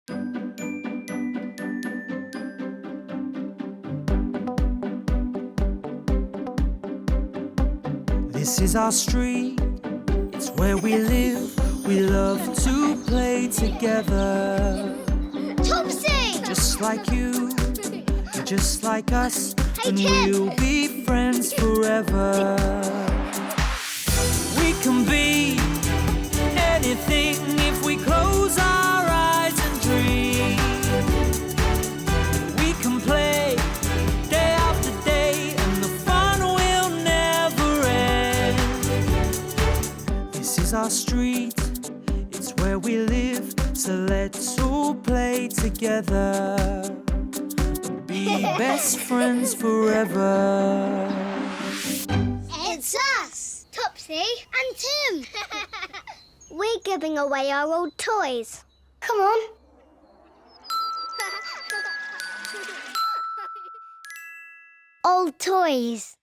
This is our street, it's where we live. We love to play together. Topsy! Just like you, just like us, Hey, and Tim! we'll be friends forever. We can be anything if we close our eyes and dream. We can play day after day, and the fun will never end. This is our street, it's where we live, so let's all play together. Be best friends forever. It's us, Topsy and Tim. We're giving away our old toys. Come on. Old toys.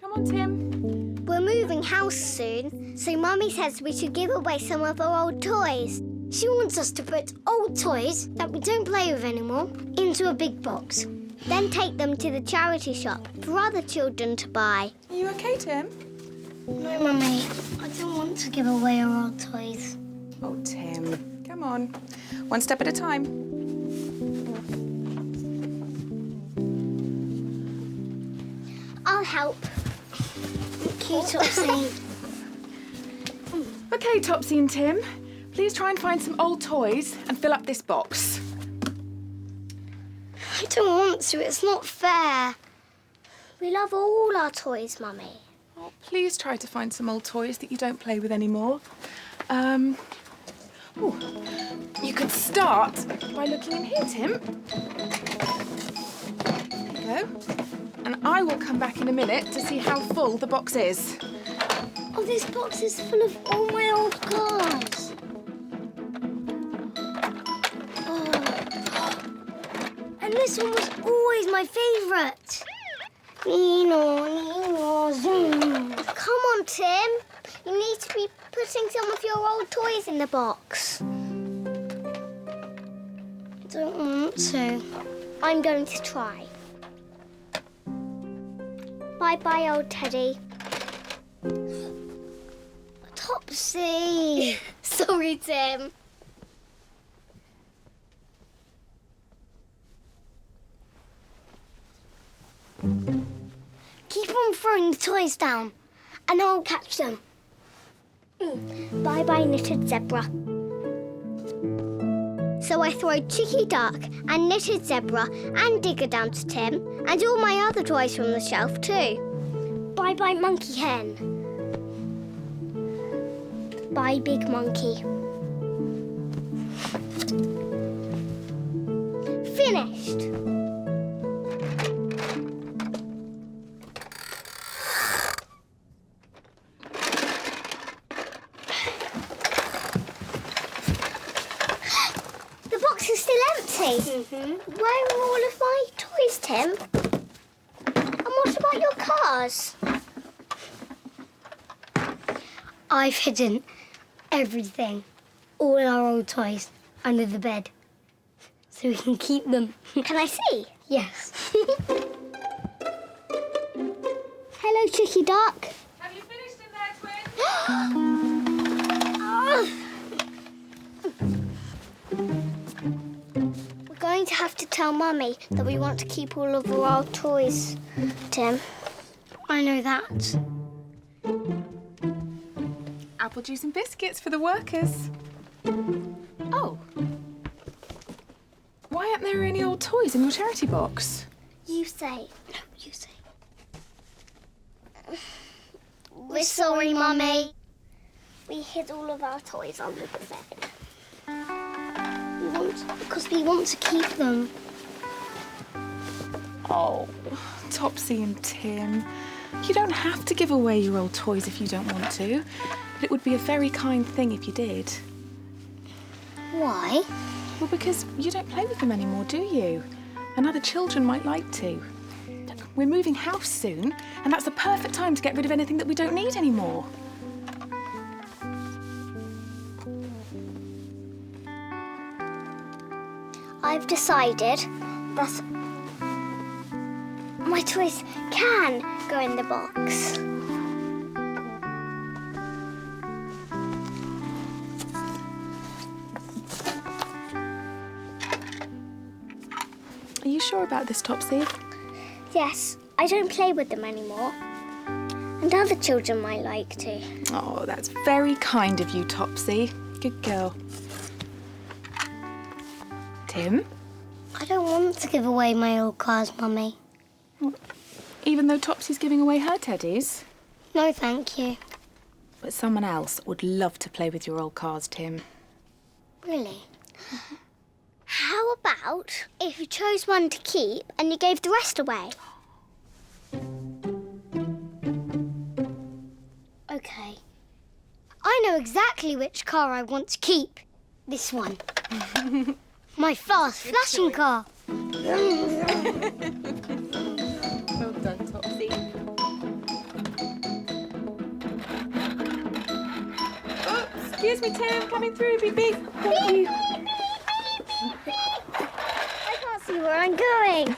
Come on, Tim. We're moving house soon, so Mummy says we should give away some of our old toys. She wants us to put old toys that we don't play with anymore into a big box. Then take them to the charity shop for other children to buy. Are you okay, Tim? No, Mummy. I don't want to give away our old toys. Oh, Tim. Come on. One step at a time. I'll help. Thank you, Topsy. Okay, Topsy and Tim. Please try and find some old toys and fill up this box. I don't want to. It's not fair. We love all our toys, Mummy. Oh, please try to find some old toys that you don't play with anymore. You could start by looking in here, Tim. There you go. And I will come back in a minute to see how full the box is. Oh, this box is full of all my old cars. Oh. And this one was always my favourite. Nino, Nino, zoom. Come on, Tim. You need to be putting some of your old toys in the box. I don't want to. I'm going to try. Bye-bye, old Teddy. Topsy! Sorry, Tim. Keep on throwing the toys down, and I'll catch them. Bye-bye, knitted zebra. So I throw Chicky Duck and knitted zebra and Digger down to Tim, and all my other toys from the shelf too. Bye-bye, monkey hen. Bye, big monkey. Finished. The box is still empty. Where are all of my toys, Tim? And what about your cars? I've hidden everything, all our old toys, under the bed, so we can keep them. Can I see? Yes. Hello, Chicky Duck. Have you finished in there, twin? We're going to have to tell Mummy that we want to keep all of our old toys, Tim. I know that. Apple juice and biscuits for the workers. Oh. Why aren't there any old toys in your charity box? You say. No, you say. We're sorry, Mummy. We hid all of our toys under the bed. Because we want to keep them. Oh, Topsy and Tim. You don't have to give away your old toys if you don't want to. But it would be a very kind thing if you did. Why? Well, because you don't play with them anymore, do you? And other children might like to. Look, we're moving house soon, and that's the perfect time to get rid of anything that we don't need anymore. I've decided that my toys can go in the box. Are you sure about this, Topsy? Yes, I don't play with them anymore. And other children might like to. Oh, that's very kind of you, Topsy. Good girl. Tim? I don't want to give away my old cars, Mummy. Even though Topsy's giving away her teddies? No, thank you. But someone else would love to play with your old cars, Tim. Really? How about if you chose one to keep and you gave the rest away? Okay. I know exactly which car I want to keep. This one. My fast flashing car. Well done, Topsy. Oops, excuse me, Tim. Coming through, beep, beep. Thank you. I can't see where I'm going.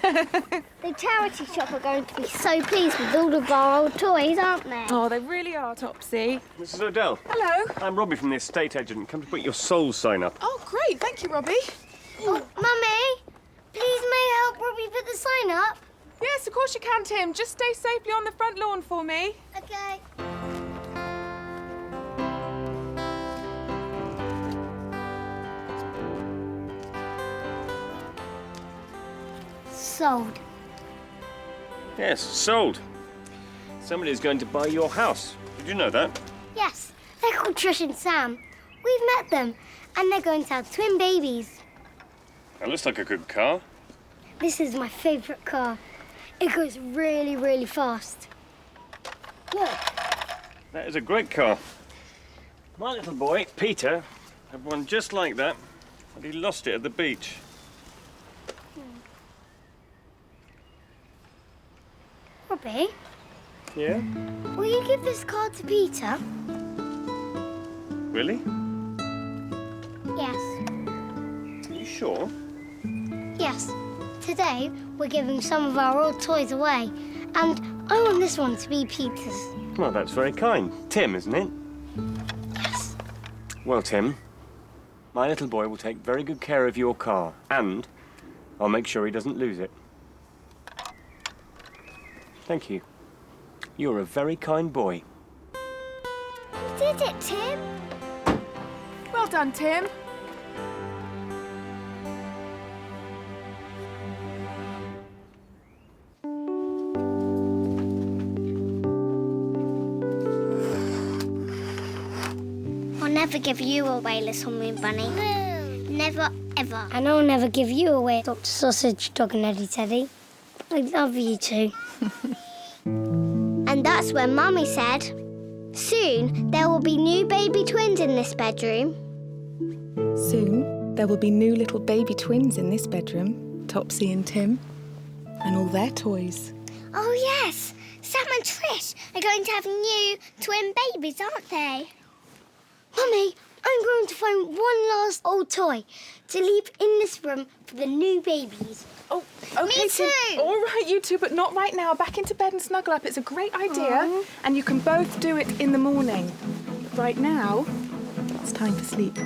The charity shop are going to be so pleased with all of our old toys, aren't they? Oh, they really are, Topsy. Mrs. O'Dell. Hello. I'm Robbie from the estate agent. Come to put your soul sign up. Oh, great. Thank you, Robbie. Oh, Mummy, please may I help Robbie put the sign up? Yes, of course you can, Tim. Just stay safely on the front lawn for me. Okay. Sold. Yes, sold. Somebody's going to buy your house. Did you know that? Yes, they're called Trish and Sam. We've met them, and they're going to have twin babies. That looks like a good car. This is my favourite car. It goes really, really fast. Look. That is a great car. My little boy, Peter, had one just like that, but he lost it at the beach. Robbie, Yeah? will you give this car to Peter? Really? Yes. Are you sure? Yes. Today, we're giving some of our old toys away, and I want this one to be Peter's. Well, that's very kind. Tim, isn't it? Yes. Well, Tim, my little boy will take very good care of your car, and I'll make sure he doesn't lose it. Thank you. You're a very kind boy. You did it, Tim. Well done, Tim. I'll never give you away, Little Moon Bunny. Never, ever. And I'll never give you away, Dr. Sausage, Dog and Eddie Teddy. I love you too. And that's when Mummy said, soon there will be new baby twins in this bedroom. Soon, there will be new little baby twins in this bedroom, Topsy and Tim, and all their toys. Oh, yes. Sam and Trish are going to have new twin babies, aren't they? Mummy, I'm going to find one last old toy to leave in this room for the new babies. Oh, okay, Me Tim. too. All right, you two, but not right now. Back into bed and snuggle up. It's a great idea, and you can both do it in the morning. But right now, it's time for sleep.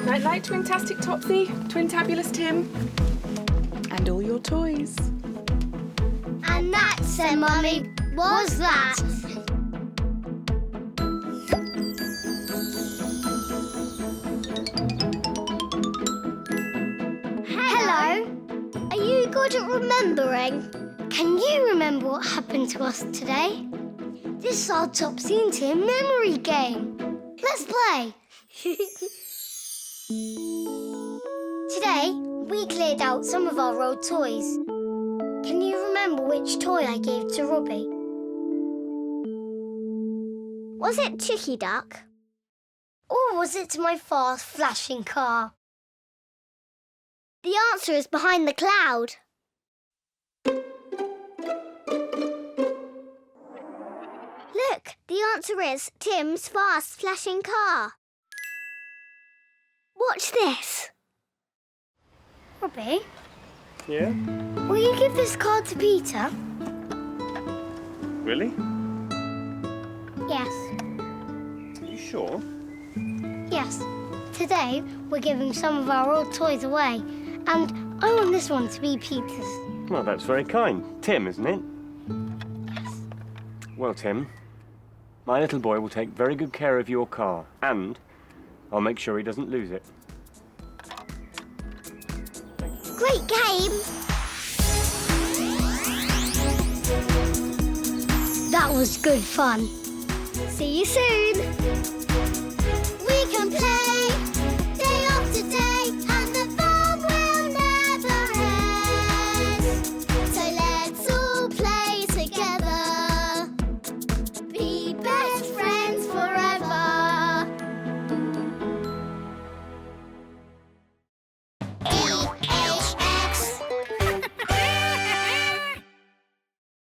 Night-night, Twin-tastic Topsy, Twin-tabulous Tim, and all your toys. And that, said Mummy, was that. Hello. Are you good at remembering? Can you remember what happened to us today? This is our Topsy and Tim memory game. Let's play. Today, we cleared out some of our old toys. Can you remember which toy I gave to Robbie? Was it Chicky Duck? Or was it my fast flashing car? The answer is behind the cloud. Look, the answer is Tim's fast flashing car. Watch this. Robbie, Gabby, Yeah? will you give this card to Peter? Really? Yes. Are you sure? Yes. Today, we're giving some of our old toys away. And I want this one to be Peter's. Well, that's very kind. Tim, isn't it? Yes. Well, Tim, my little boy will take very good care of your car, and I'll make sure he doesn't lose it. Great game! That was good fun. See you soon. We can play